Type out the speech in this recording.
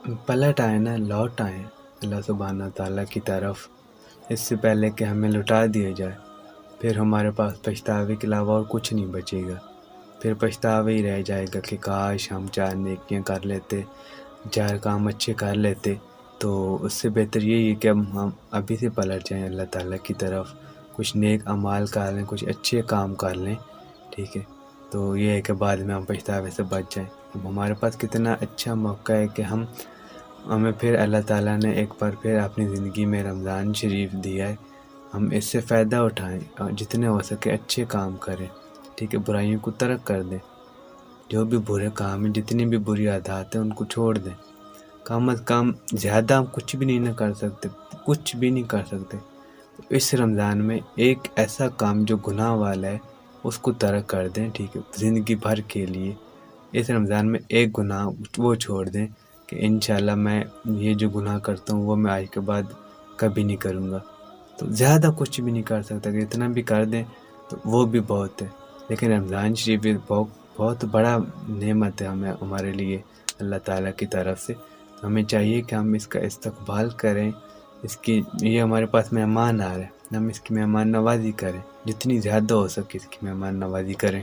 پلٹ آئے نا، لوٹ آئیں اللہ سبحانہ تعالیٰ کی طرف، اس سے پہلے کہ ہمیں لٹا دیا جائے، پھر ہمارے پاس پچھتاوے کے علاوہ اور کچھ نہیں بچے گا، پھر پچھتاوا ہی رہ جائے گا کہ کاش ہم 4 نیکیاں کر لیتے، 4 کام اچھے کر لیتے۔ تو اس سے بہتر یہی ہے کہ ہم ابھی سے پلٹ جائیں اللہ تعالیٰ کی طرف، کچھ نیک اعمال کر لیں، کچھ اچھے کام کر لیں، ٹھیک ہے؟ تو یہ ہے کہ بعد میں ہم پچھتاوے سے بچ جائیں۔ اب ہمارے پاس کتنا اچھا موقع ہے کہ ہمیں پھر اللہ تعالیٰ نے ایک بار پھر اپنی زندگی میں رمضان شریف دیا ہے، ہم اس سے فائدہ اٹھائیں اور جتنے ہو سکے اچھے کام کریں، ٹھیک ہے؟ برائیوں کو ترک کر دیں، جو بھی برے کام ہیں، جتنی بھی بری عادات ہیں ان کو چھوڑ دیں۔ کم از کم زیادہ ہم کچھ بھی نہیں کر سکتے، کچھ بھی نہیں کر سکتے، اس رمضان میں ایک ایسا کام جو گناہ والا ہے اس کو ترک کر دیں، ٹھیک ہے؟ زندگی بھر کے لیے اس رمضان میں ایک گناہ وہ چھوڑ دیں کہ انشاءاللہ میں یہ جو گناہ کرتا ہوں وہ میں آج کے بعد کبھی نہیں کروں گا۔ تو زیادہ کچھ بھی نہیں کر سکتا، کہ اتنا بھی کر دیں تو وہ بھی بہت ہے۔ لیکن رمضان شریف بہت بڑا نعمت ہے ہمارے لیے اللہ تعالیٰ کی طرف سے، تو ہمیں چاہیے کہ ہم اس کا استقبال کریں، یہ ہمارے پاس مہمان آ رہے ہیں، ہم اس کی مہمان نوازی کریں، جتنی زیادہ ہو سکے اس کی مہمان نوازی کریں۔